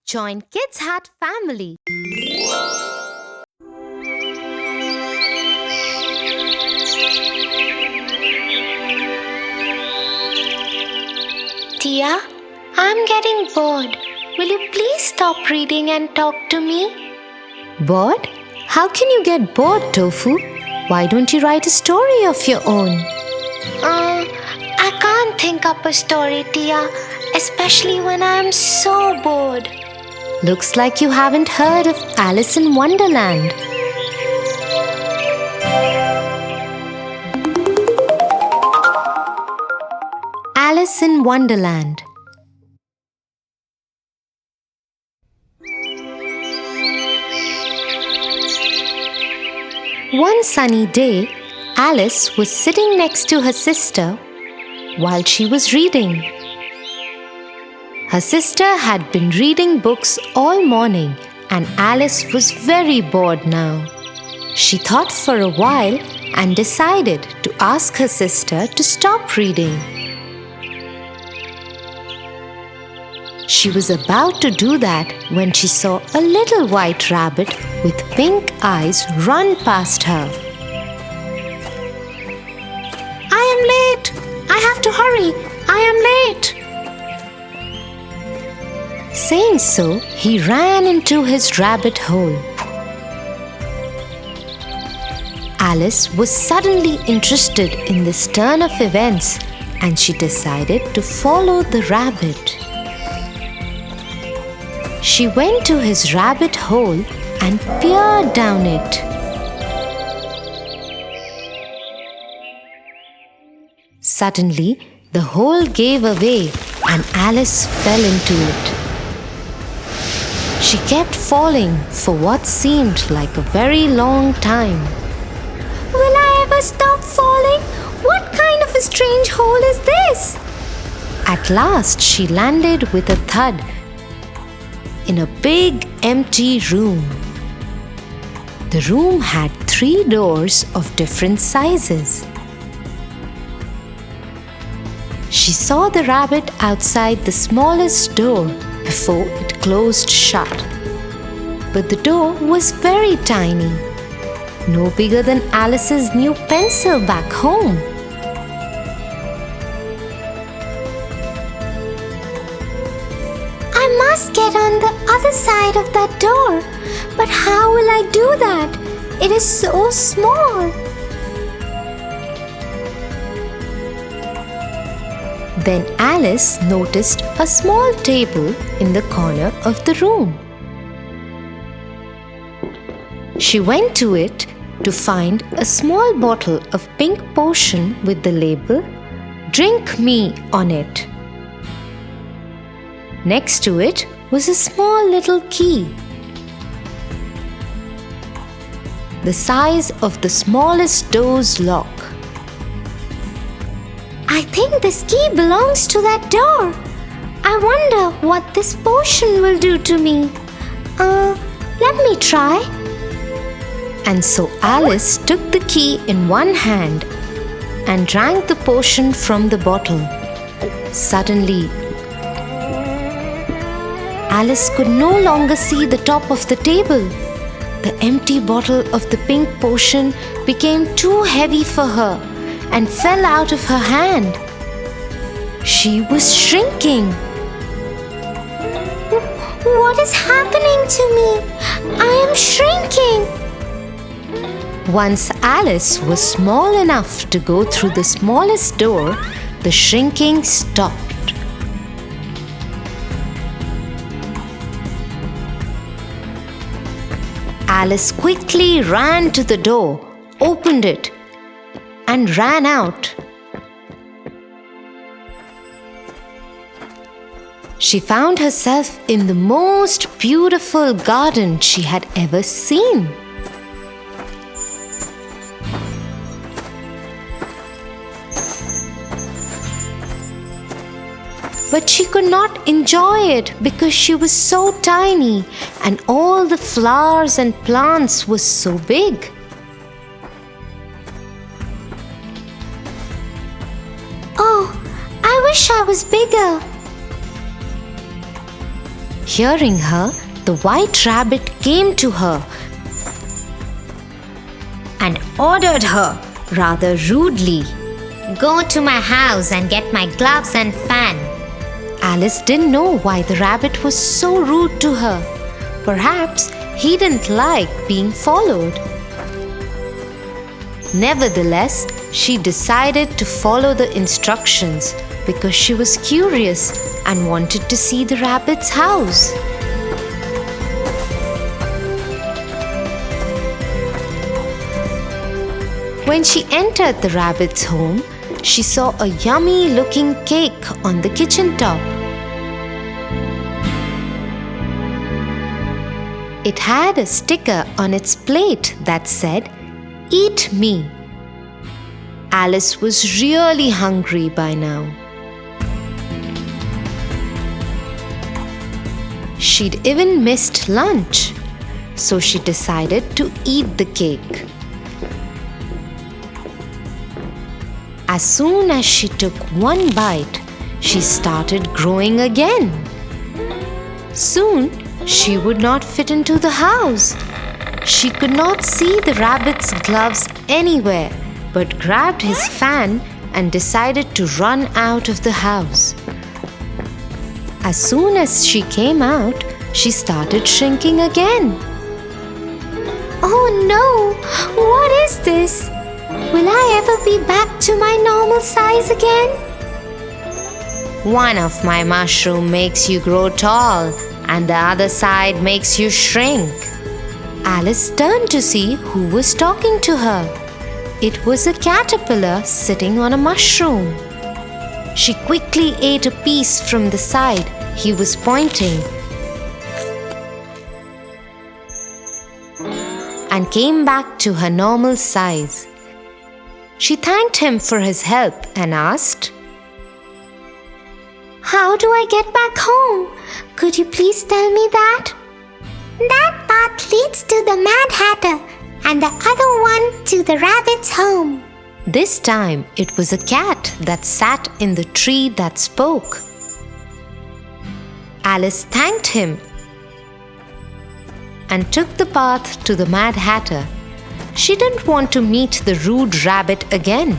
Join Kids Hat family. Tia, I'm getting bored. Will you please stop reading and talk to me? Bored? How can you get bored, Tofu? Why don't you write a story of your own? I can't think up a story, Tia, especially when I'm so bored. Looks like you haven't heard of Alice in Wonderland. Alice in Wonderland. One sunny day, Alice was sitting next to her sister while she was reading. Her sister had been reading books all morning and Alice was very bored now. She thought for a while and decided to ask her sister to stop reading. She was about to do that when she saw a little white rabbit with pink eyes run past her. I am late. I have to hurry. I am late. Saying so, he ran into his rabbit hole. Alice was suddenly interested in this turn of events and she decided to follow the rabbit. She went to his rabbit hole and peered down it. Suddenly, the hole gave away and Alice fell into it. She kept falling for what seemed like a very long time. Will I ever stop falling? What kind of a strange hole is this? At last, she landed with a thud in a big empty room. The room had 3 doors of different sizes. She saw the rabbit outside the smallest door before it closed shut. But the door was very tiny, no bigger than Alice's new pencil back home. I must get on the other side of that door. But how will I do that? It is so small. Then Alice noticed a small table in the corner of the room. She went to it to find a small bottle of pink potion with the label "Drink Me" on it. Next to it was a small little key, the size of the smallest door's lock. I think this key belongs to that door. I wonder what this potion will do to me. Let me try. And so Alice took the key in one hand and drank the potion from the bottle. Suddenly, Alice could no longer see the top of the table. The empty bottle of the pink potion became too heavy for her and fell out of her hand. She was shrinking. What is happening to me? I am shrinking. Once Alice was small enough to go through the smallest door, the shrinking stopped. Alice quickly ran to the door, opened it, and ran out. She found herself in the most beautiful garden she had ever seen. But she could not enjoy it because she was so tiny and all the flowers and plants were so big. Oh, I wish I was bigger. Hearing her, the white rabbit came to her and ordered her rather rudely. Go to my house and get my gloves and fan. Alice didn't know why the rabbit was so rude to her. Perhaps he didn't like being followed. Nevertheless, she decided to follow the instructions because she was curious and wanted to see the rabbit's house. When she entered the rabbit's home, she saw a yummy-looking cake on the kitchen top. It had a sticker on its plate that said, "Eat me." Alice was really hungry by now. She'd even missed lunch, so she decided to eat the cake. As soon as she took one bite, she started growing again. Soon, she would not fit into the house. She could not see the rabbit's gloves anywhere, but grabbed his fan and decided to run out of the house. As soon as she came out, she started shrinking again. Oh no! What is this? Will I ever be back to my normal size again? One of my mushrooms makes you grow tall, and the other side makes you shrink. Alice turned to see who was talking to her. It was a caterpillar sitting on a mushroom. She quickly ate a piece from the side he was pointing and came back to her normal size. She thanked him for his help and asked, How do I get back home? Could you please tell me that? That path leads to the Mad Hatter and the other one to the rabbit's home. This time it was a cat that sat in the tree that spoke. Alice thanked him and took the path to the Mad Hatter. She didn't want to meet the rude rabbit again.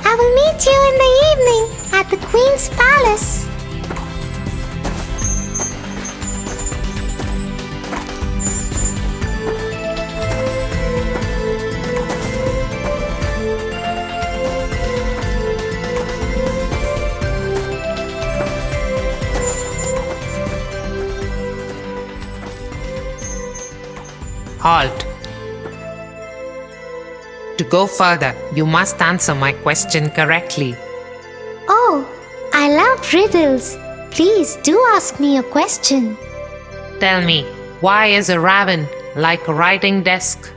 I will meet you in the evening at the Queen's palace. Halt. To go further, you must answer my question correctly. Oh, I love riddles. Please do ask me a question. Tell me, why is a raven like a writing desk?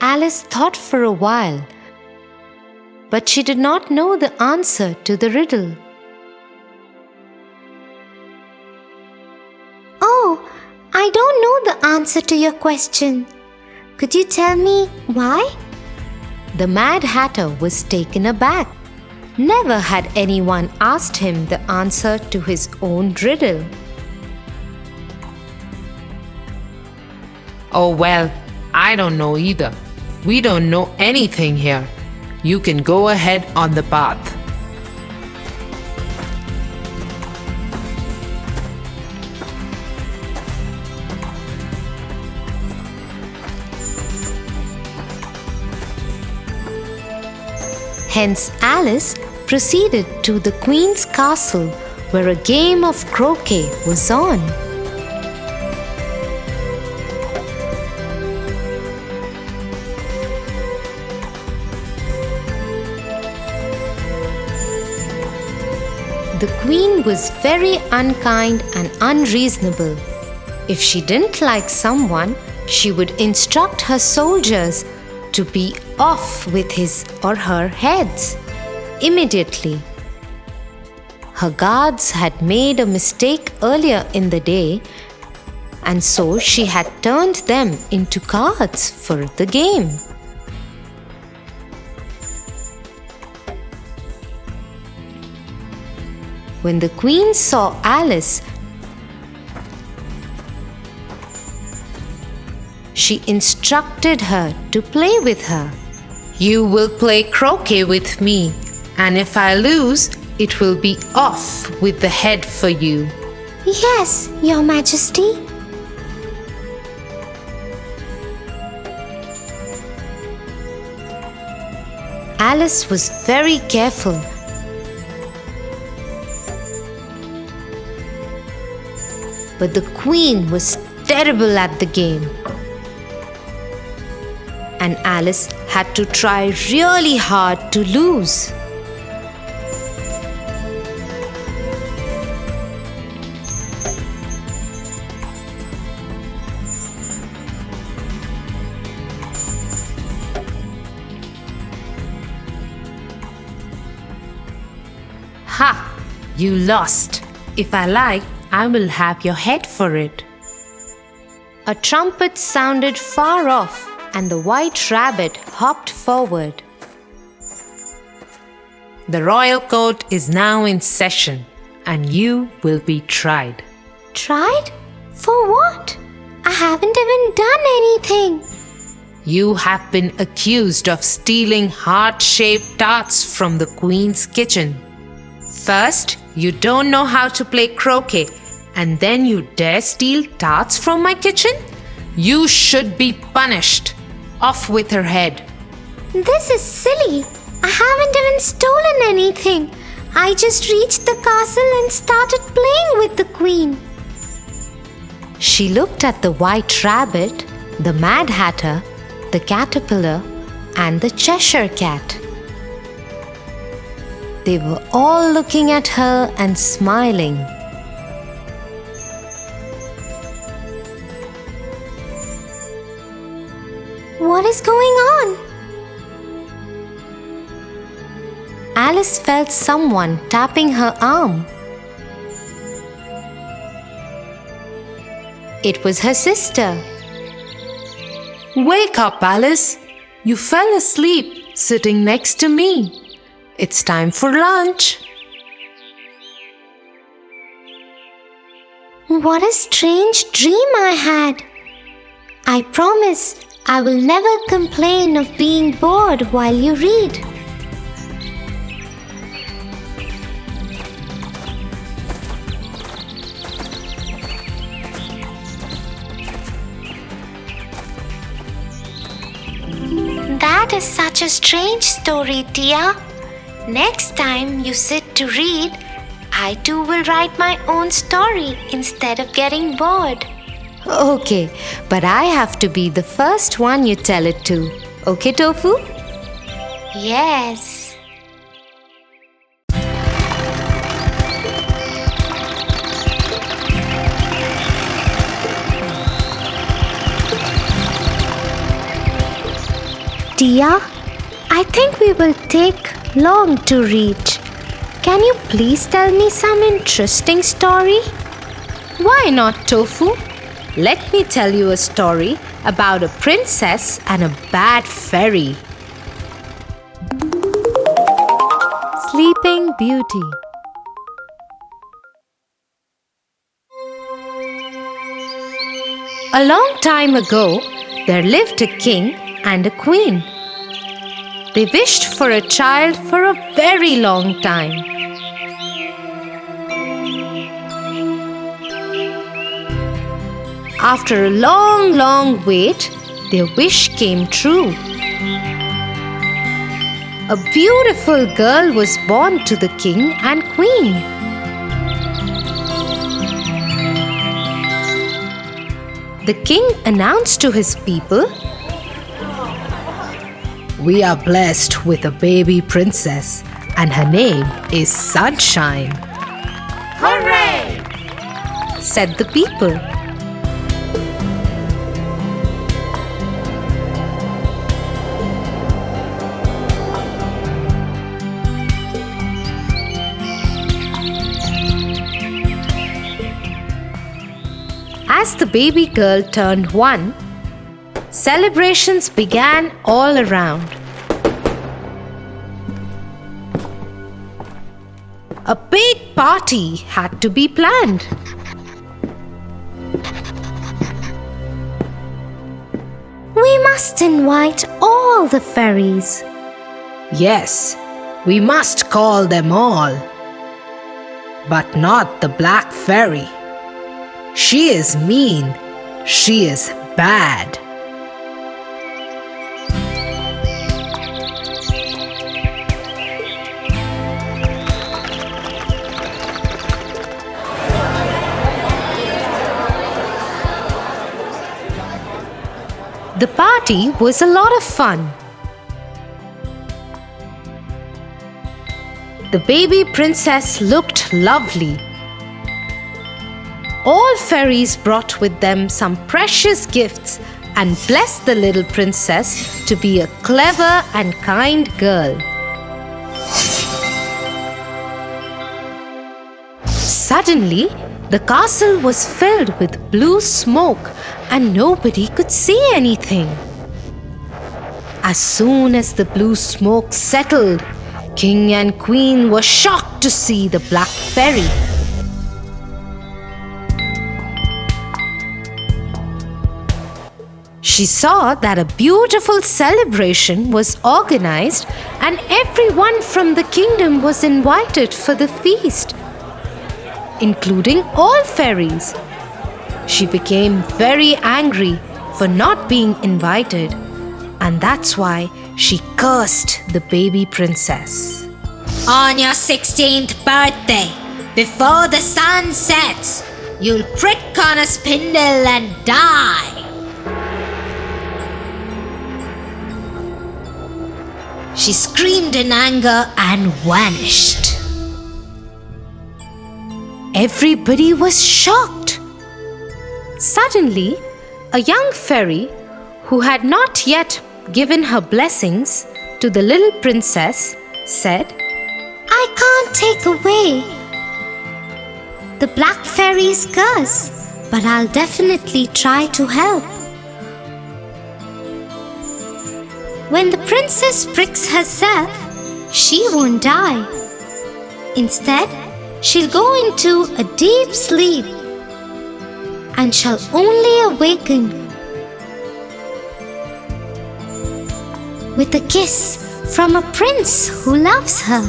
Alice thought for a while, but she did not know the answer to the riddle. Oh, I don't know the answer to your question. Could you tell me why? The Mad Hatter was taken aback. Never had anyone asked him the answer to his own riddle. Oh well, I don't know either. We don't know anything here. You can go ahead on the path. Hence, Alice proceeded to the Queen's castle where a game of croquet was on. The Queen was very unkind and unreasonable. If she didn't like someone, she would instruct her soldiers to be off with his or her heads immediately. Her guards had made a mistake earlier in the day, and so she had turned them into cards for the game. When the queen saw Alice, she instructed her to play with her. You will play croquet with me, and if I lose, it will be off with the head for you. Yes, Your Majesty. Alice was very careful. But the queen was terrible at the game. And Alice had to try really hard to lose. Ha! You lost. If I like, I will have your head for it. A trumpet sounded far off, and the white rabbit hopped forward. The royal court is now in session, and you will be tried. Tried? For what? I haven't even done anything. You have been accused of stealing heart-shaped tarts from the queen's kitchen. First, you don't know how to play croquet, and then you dare steal tarts from my kitchen? You should be punished. Off with her head. This is silly. I haven't even stolen anything. I just reached the castle and started playing with the queen. She looked at the white rabbit, the Mad Hatter, the caterpillar, and the Cheshire cat. They were all looking at her and smiling. What is going on? Alice felt someone tapping her arm. It was her sister. Wake up, Alice. You fell asleep sitting next to me. It's time for lunch. What a strange dream I had. I promise I will never complain of being bored while you read. That is such a strange story, Tia. Next time you sit to read, I too will write my own story instead of getting bored. Okay, but I have to be the first one you tell it to. Okay, Tofu? Yes. Tia, I think we will take long to reach. Can you please tell me some interesting story? Why not, Tofu? Let me tell you a story about a princess and a bad fairy. Sleeping Beauty. A long time ago, there lived a king and a queen. They wished for a child for a very long time. After a long wait, their wish came true. A beautiful girl was born to the king and queen. The king announced to his people, "We are blessed with a baby princess, and her name is Sunshine." Hooray! Said the people. As the baby girl turned 1, celebrations began all around. A big party had to be planned. We must invite all the fairies. Yes, we must call them all. But not the black fairy. She is mean. She is bad. The party was a lot of fun. The baby princess looked lovely. All fairies brought with them some precious gifts and blessed the little princess to be a clever and kind girl. Suddenly, the castle was filled with blue smoke and nobody could see anything. As soon as the blue smoke settled, King and Queen were shocked to see the black fairy. She saw that a beautiful celebration was organized and everyone from the kingdom was invited for the feast, including all fairies. She became very angry for not being invited, and that's why she cursed the baby princess. On your 16th birthday, before the sun sets, you'll prick on a spindle and die. She screamed in anger and vanished. Everybody was shocked. Suddenly, a young fairy who had not yet given her blessings to the little princess said, I can't take away the black fairy's curse, but I'll definitely try to help. When the princess pricks herself, she won't die. Instead, she'll go into a deep sleep and shall only awaken with a kiss from a prince who loves her.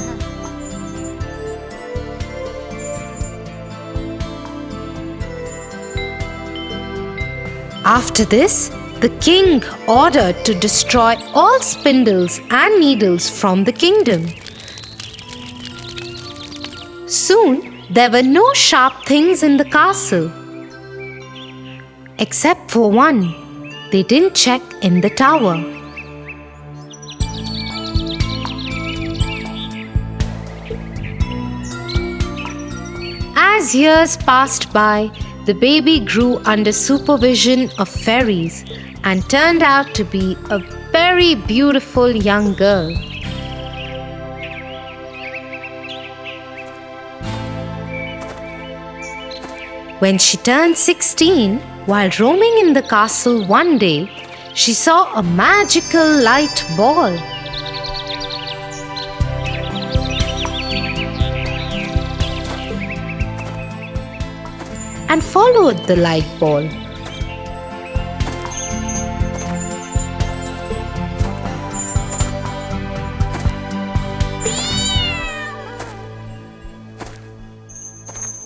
After this, the king ordered to destroy all spindles and needles from the kingdom. Soon, there were no sharp things in the castle. Except for one, they didn't check in the tower. As years passed by, the baby grew under supervision of fairies and turned out to be a very beautiful young girl. When she turned 16, while roaming in the castle one day, she saw a magical light ball. And followed the light ball.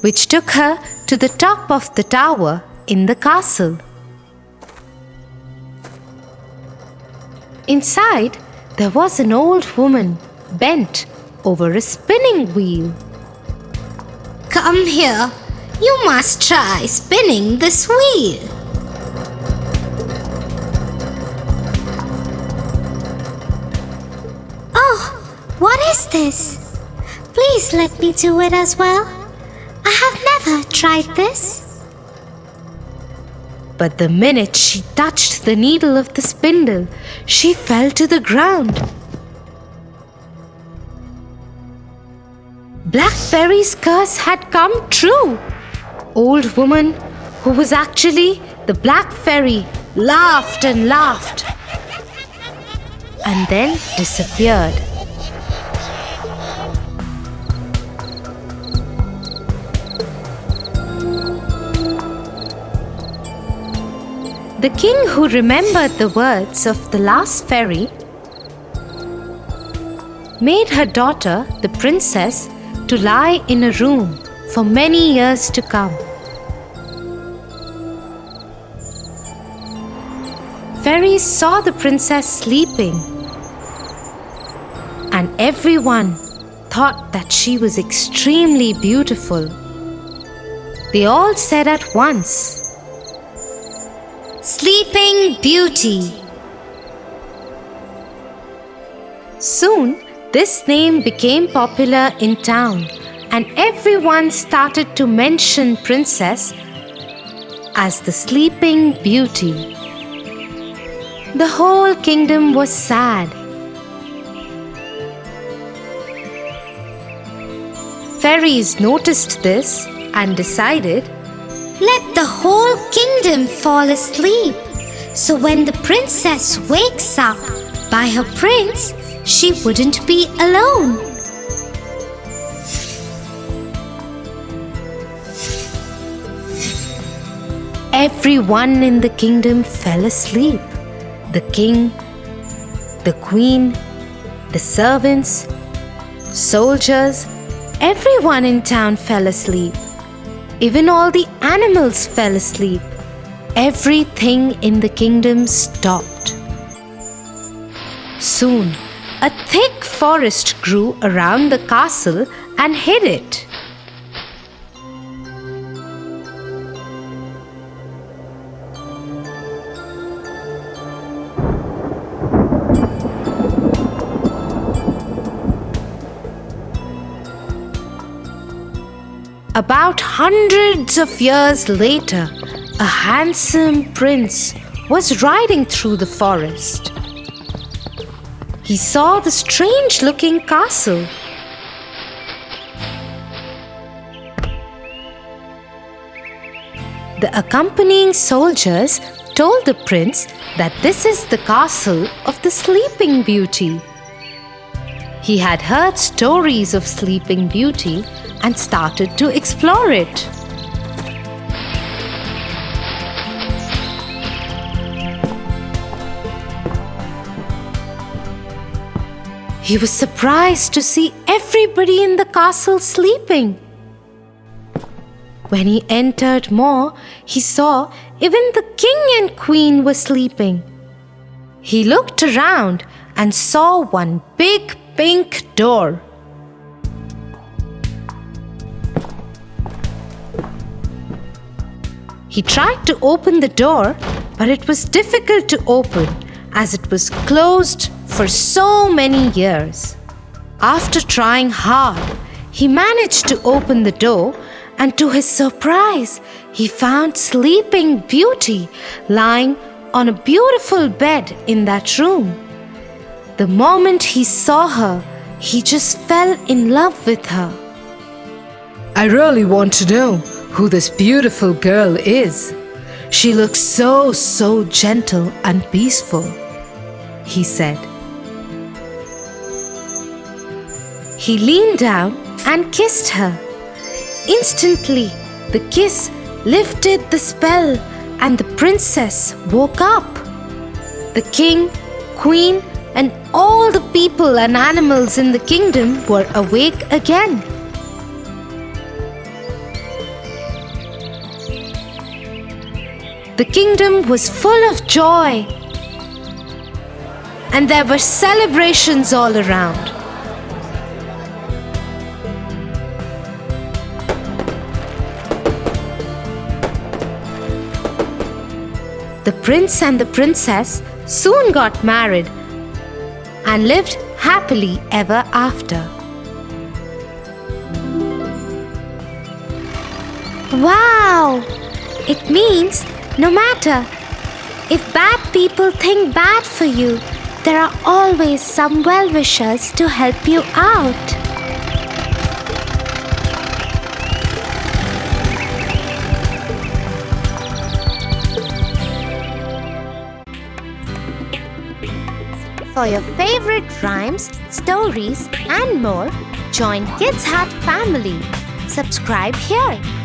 Which took her to the top of the tower in the castle. Inside, there was an old woman bent over a spinning wheel. Come here. You must try spinning this wheel. Oh, what is this? Please let me do it as well. I have never tried this. But the minute she touched the needle of the spindle, she fell to the ground. Black Fairy's curse had come true. Old woman, who was actually the Black Fairy, laughed and laughed and then disappeared. The king, who remembered the words of the last fairy, made her daughter, the princess, to lie in a room for many years to come. Fairies saw the princess sleeping, and everyone thought that she was extremely beautiful. They all said at once, Sleeping Beauty. Soon, this name became popular in town, and everyone started to mention Princess as the Sleeping Beauty. The whole kingdom was sad. Fairies noticed this and decided, Let the whole kingdom fall asleep, so when the princess wakes up by her prince, she wouldn't be alone. Everyone in the kingdom fell asleep. The king, the queen, the servants, soldiers, everyone in town fell asleep. Even all the animals fell asleep. Everything in the kingdom stopped. Soon, a thick forest grew around the castle and hid it. About hundreds of years later, a handsome prince was riding through the forest. He saw the strange-looking castle. The accompanying soldiers told the prince that this is the castle of the Sleeping Beauty. He had heard stories of Sleeping Beauty and started to explore it. He was surprised to see everybody in the castle sleeping. When he entered more, he saw even the king and queen were sleeping. He looked around and saw one big pink door. He tried to open the door, but it was difficult to open as it was closed for so many years. After trying hard, he managed to open the door, and to his surprise, he found Sleeping Beauty lying on a beautiful bed in that room. The moment he saw her, he just fell in love with her. I really want to know who this beautiful girl is. She looks so gentle and peaceful, he said. He leaned down and kissed her. Instantly, the kiss lifted the spell and the princess woke up. The king, queen, and all the people and animals in the kingdom were awake again. The kingdom was full of joy, and there were celebrations all around. The prince and the princess soon got married and lived happily ever after. Wow! It means no matter if bad people think bad for you, there are always some well-wishers to help you out. For your favorite rhymes, stories, and more, join Kids Hut family. Subscribe here.